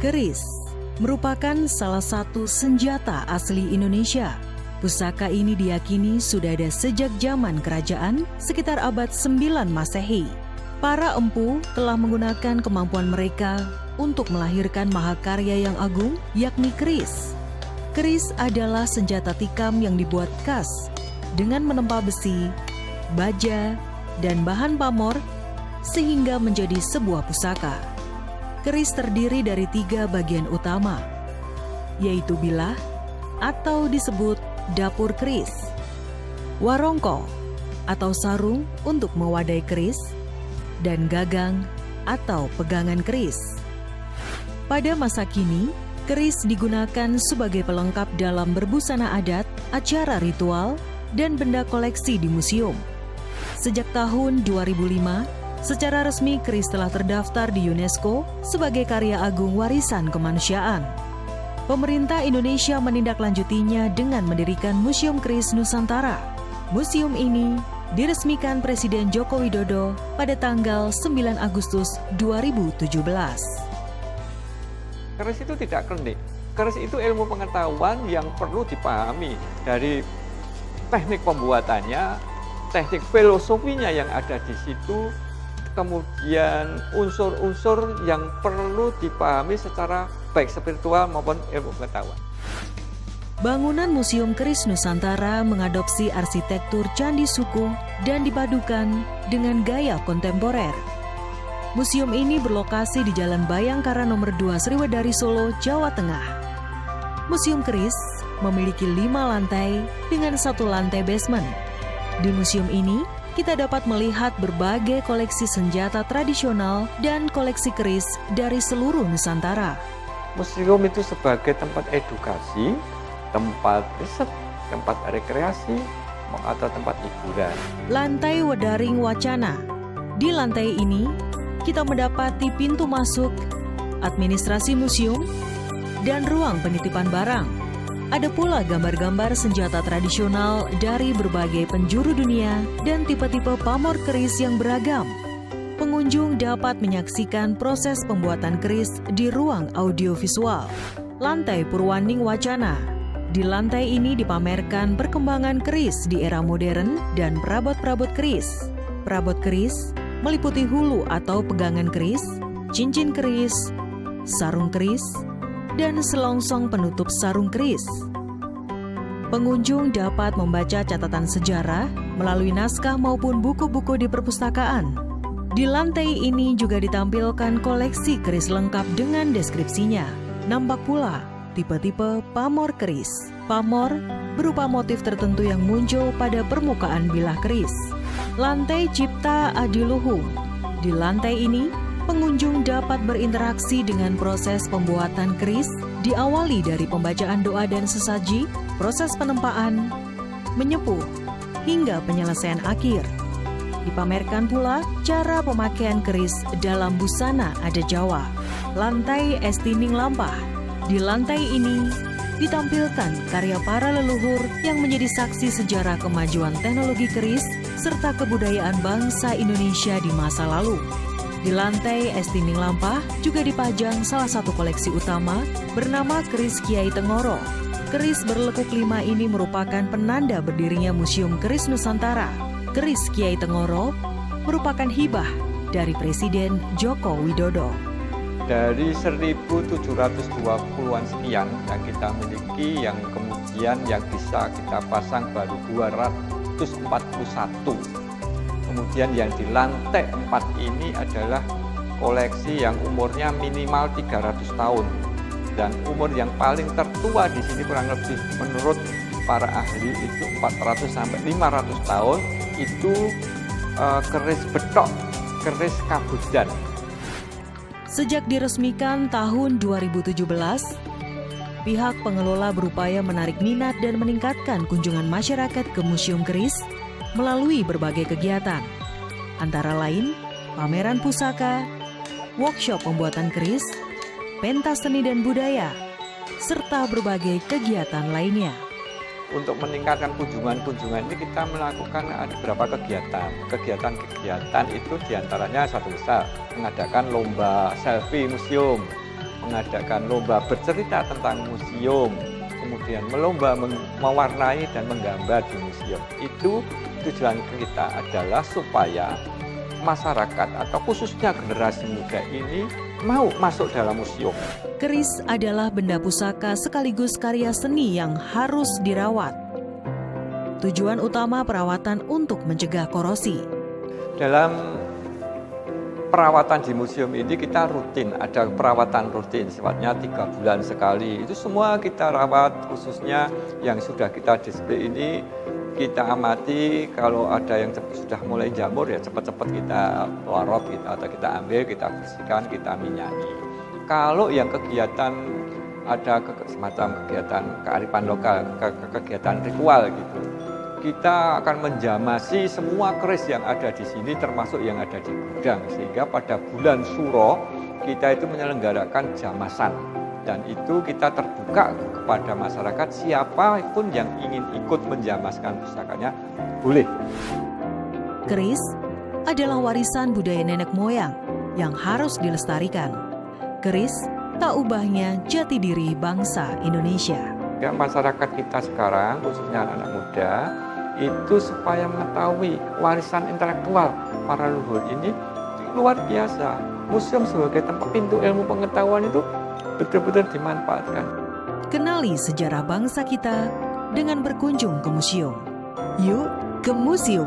Keris merupakan salah satu senjata asli Indonesia. Pusaka ini diyakini sudah ada sejak zaman kerajaan sekitar abad 9 Masehi. Para empu telah menggunakan kemampuan mereka untuk melahirkan mahakarya yang agung, yakni keris. Keris adalah senjata tikam yang dibuat khas dengan menempa besi, baja, dan bahan pamor sehingga menjadi sebuah pusaka. Keris terdiri dari 3 bagian utama, yaitu bilah atau disebut dapur keris, warongko atau sarung untuk mewadai keris, dan gagang atau pegangan keris. Pada masa kini, keris digunakan sebagai pelengkap dalam berbusana adat, acara ritual, dan benda koleksi di museum. Sejak tahun 2005, secara resmi keris telah terdaftar di UNESCO sebagai karya agung warisan kemanusiaan. Pemerintah Indonesia menindaklanjutinya dengan mendirikan Museum Keris Nusantara. Museum ini diresmikan Presiden Joko Widodo pada tanggal 9 Agustus 2017. Keris itu tidak klinik. Keris itu ilmu pengetahuan yang perlu dipahami dari teknik pembuatannya, teknik filosofinya yang ada di situ, kemudian unsur-unsur yang perlu dipahami secara baik spiritual maupun ilmu pengetahuan. Bangunan Museum Keris Nusantara mengadopsi arsitektur Candi Sukuh dan dipadukan dengan gaya kontemporer. Museum ini berlokasi di Jalan Bayangkara nomor 2 Sriwedari Solo, Jawa Tengah. Museum Keris memiliki 5 lantai dengan 1 lantai basement. Di museum ini, kita dapat melihat berbagai koleksi senjata tradisional dan koleksi keris dari seluruh Nusantara. Museum itu sebagai tempat edukasi, tempat riset, tempat rekreasi, atau tempat hiburan. Lantai Wedaring Wacana. Di lantai ini, kita mendapati pintu masuk, administrasi museum, dan ruang penitipan barang. Ada pula gambar-gambar senjata tradisional dari berbagai penjuru dunia dan tipe-tipe pamor keris yang beragam. Pengunjung dapat menyaksikan proses pembuatan keris di ruang audiovisual. Lantai Purwaning Wacana. Di lantai ini dipamerkan perkembangan keris di era modern dan perabot-perabot keris. Perabot keris meliputi hulu atau pegangan keris, cincin keris, sarung keris, dan selongsong penutup sarung keris. Pengunjung dapat membaca catatan sejarah melalui naskah maupun buku-buku di perpustakaan. Di lantai ini juga ditampilkan koleksi keris lengkap dengan deskripsinya. Nampak pula tipe-tipe pamor keris. Pamor berupa motif tertentu yang muncul pada permukaan bilah keris. Lantai Cipta Adiluhung. Di lantai ini, pengunjung dapat berinteraksi dengan proses pembuatan keris, diawali dari pembacaan doa dan sesaji, proses penempaan, menyepuh, hingga penyelesaian akhir. Dipamerkan pula cara pemakaian keris dalam busana adat Jawa. Lantai Estining Lampah. Di lantai ini ditampilkan karya para leluhur yang menjadi saksi sejarah kemajuan teknologi keris serta kebudayaan bangsa Indonesia di masa lalu. Di lantai Estining Lampah juga dipajang salah satu koleksi utama bernama Keris Kiai Tengoro. Keris berlekuk 5 ini merupakan penanda berdirinya Museum Keris Nusantara. Keris Kiai Tengoro merupakan hibah dari Presiden Joko Widodo. Dari 1720-an sekian yang kita miliki, yang kemudian yang bisa kita pasang baru 241. Kemudian yang di lantai 4 ini adalah koleksi yang umurnya minimal 300 tahun. Dan umur yang paling tertua di sini kurang lebih menurut para ahli itu 400 sampai 500 tahun, itu keris betok, keris Kabudan. Sejak diresmikan tahun 2017, pihak pengelola berupaya menarik minat dan meningkatkan kunjungan masyarakat ke Museum Keris melalui berbagai kegiatan, antara lain pameran pusaka, workshop pembuatan keris, pentas seni dan budaya, serta berbagai kegiatan lainnya. Untuk meningkatkan kunjungan-kunjungan ini kita melakukan ada beberapa kegiatan. Kegiatan-kegiatan itu diantaranya satu misal mengadakan lomba selfie museum, mengadakan lomba bercerita tentang museum, kemudian lomba mewarnai dan menggambar di museum. Itu tujuan kita adalah supaya masyarakat atau khususnya generasi muda ini mau masuk dalam museum. Keris adalah benda pusaka sekaligus karya seni yang harus dirawat. Tujuan utama perawatan untuk mencegah korosi. Dalam perawatan di museum ini kita rutin, ada perawatan rutin sifatnya 3 bulan sekali. Itu semua kita rawat, khususnya yang sudah kita display ini kita amati. Kalau ada yang sudah mulai jamur ya cepat-cepat kita lorot atau kita ambil, kita bersihkan, kita minyaki. Kalau yang kegiatan ada semacam kegiatan kearifan lokal, kegiatan ritual gitu, kita akan menjamasi semua keris yang ada di sini termasuk yang ada di gudang, sehingga pada bulan Suro kita itu menyelenggarakan jamasan. Dan itu kita terbuka kepada masyarakat, siapapun yang ingin ikut menjamaskan pusakanya boleh. Keris adalah warisan budaya nenek moyang yang harus dilestarikan. Keris tak ubahnya jati diri bangsa Indonesia. Ya, masyarakat kita sekarang, khususnya anak muda, itu supaya mengetahui warisan intelektual para leluhur ini luar biasa. Museum sebagai tempat pintu ilmu pengetahuan itu betul-betul dimanfaatkan. Kenali sejarah bangsa kita dengan berkunjung ke museum. Yuk ke museum!